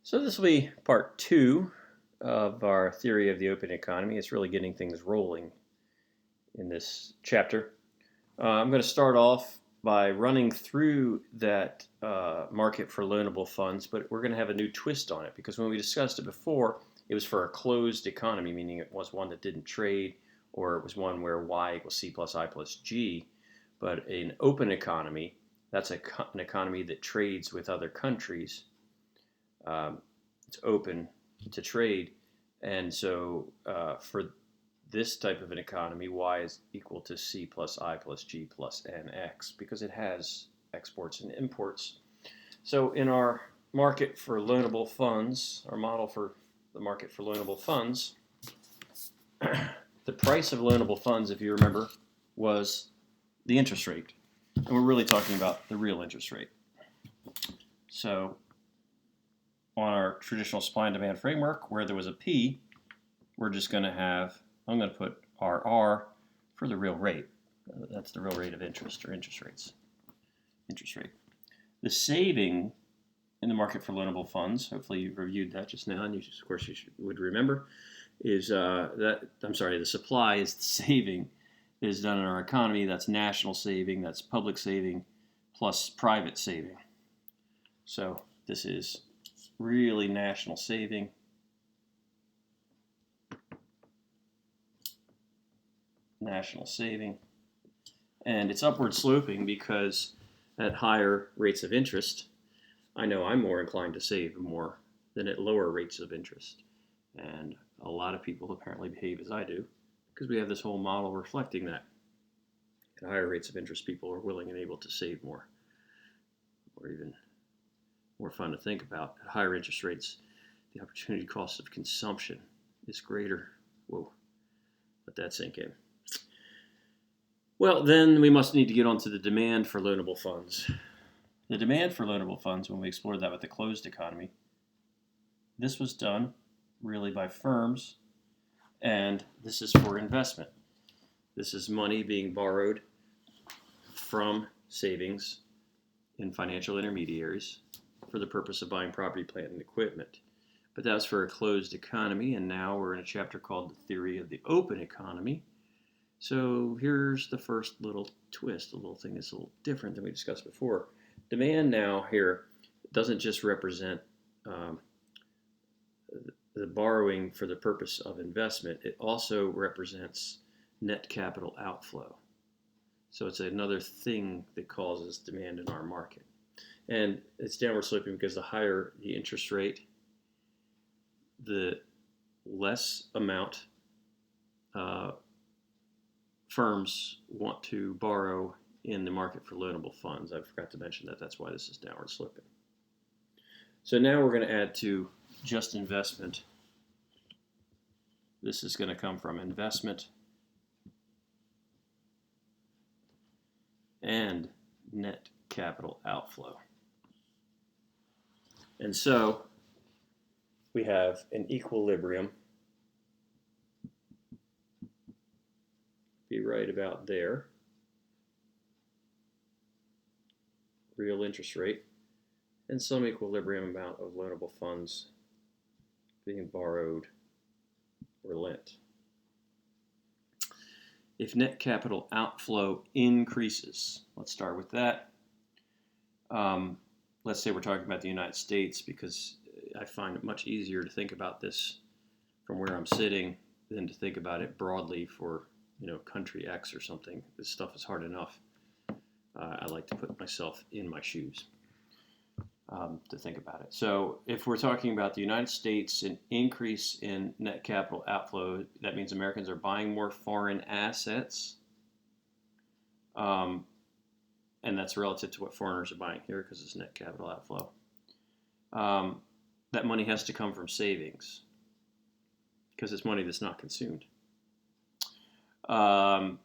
So this will be part two of our theory of the open economy. It's really getting things rolling in this chapter. I'm going to start off by running through that market for loanable funds, but we're going to have a new twist on it because when we discussed it before, it was for a closed economy, meaning it was one that didn't trade, or it was one where y equals c plus I plus g. But an open economy, that's an economy that trades with other countries. It's open to trade, and so for this type of an economy, y is equal to c plus I plus g plus nx because it has exports and imports. So in our market for loanable funds, our model for the market for loanable funds, the price of loanable funds, if you remember, was the interest rate. And we're really talking about the real interest rate. So on our traditional supply and demand framework, where there was a P, we're just going to have, I'm going to put RR for the real rate. That's the real rate of interest, or interest rates. Interest rate. The saving in the market for loanable funds, hopefully you've reviewed that just now, and you, of course you would remember, is the supply is the saving that is done in our economy. That's national saving, that's public saving, plus private saving. So this is really national saving. National saving. And it's upward sloping because at higher rates of interest, I know I'm more inclined to save more than at lower rates of interest. And a lot of people apparently behave as I do because we have this whole model reflecting that. At higher rates of interest, people are willing and able to save more, or even more fun to think about. At higher interest rates, the opportunity cost of consumption is greater. Whoa, let that sink in. Well, then we must need to get onto the demand for loanable funds. The demand for loanable funds, when we explored that with the closed economy, this was done really by firms, and this is for investment. This is money being borrowed from savings in financial intermediaries for the purpose of buying property, plant, and equipment. But that's for a closed economy, and now we're in a chapter called The Theory of the Open Economy. So here's the first little twist, a little thing that's a little different than we discussed before. Demand now here doesn't just represent the borrowing for the purpose of investment, it also represents net capital outflow. So it's another thing that causes demand in our market. And it's downward sloping because the higher the interest rate, the less amount firms want to borrow in the market for loanable funds. I forgot to mention that. That's why this is downward sloping. So now we're going to add to just investment. This is going to come from investment and net capital outflow. And so we have an equilibrium. Be right about there. Real interest rate and some equilibrium amount of loanable funds being borrowed or lent. If net capital outflow increases, let's start with that. Let's say we're talking about the United States because I find it much easier to think about this from where I'm sitting than to think about it broadly for, country X or something. This stuff is hard enough. I like to put myself in my shoes to think about it. So if we're talking about the United States, an increase in net capital outflow, that means Americans are buying more foreign assets. And that's relative to what foreigners are buying here because it's net capital outflow. That money has to come from savings because it's money that's not consumed. And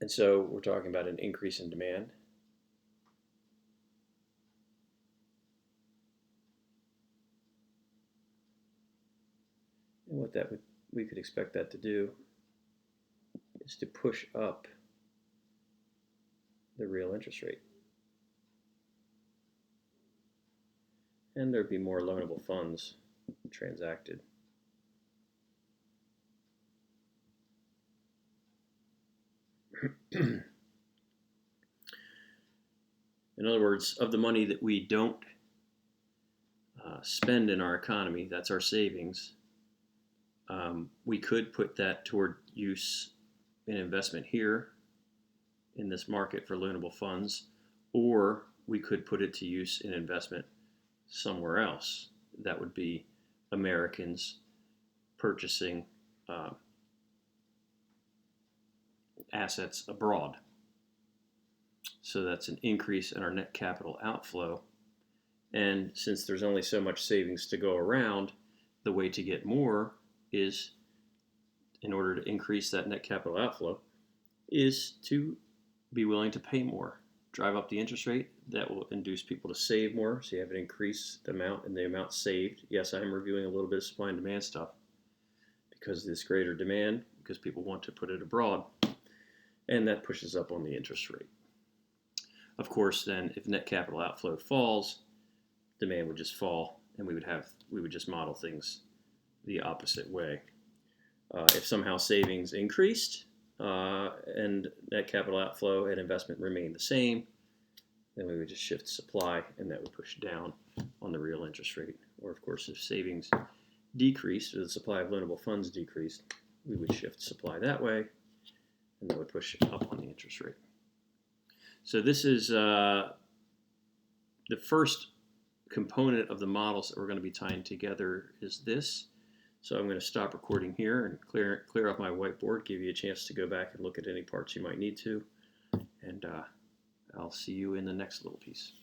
so we're talking about an increase in demand. And what we could expect that to do is to push up the real interest rate. and there'd be more loanable funds transacted. In other words, of the money that we don't spend in our economy, that's our savings, we could put that toward use in investment here in this market for loanable funds, or we could put it to use in investment somewhere else. That would be Americans purchasing assets abroad. So that's an increase in our net capital outflow. And since there's only so much savings to go around, the way to get more is, in order to increase that net capital outflow, is to be willing to pay more. Drive up the interest rate. That will induce people to save more. So you have an increased amount in the amount saved. Yes, I am reviewing a little bit of supply and demand stuff because of this greater demand, because people want to put it abroad. And that pushes up on the interest rate. Of course, then, if net capital outflow falls, demand would just fall, and we would just model things the opposite way. If somehow savings increased and net capital outflow and investment remained the same, then we would just shift supply, and that would push down on the real interest rate. Or, of course, if savings decreased or the supply of loanable funds decreased, we would shift supply that way, and that would push up on the interest rate. So this is the first component of the models that we're going to be tying together is this. So I'm going to stop recording here and clear off my whiteboard, give you a chance to go back and look at any parts you might need to, and I'll see you in the next little piece.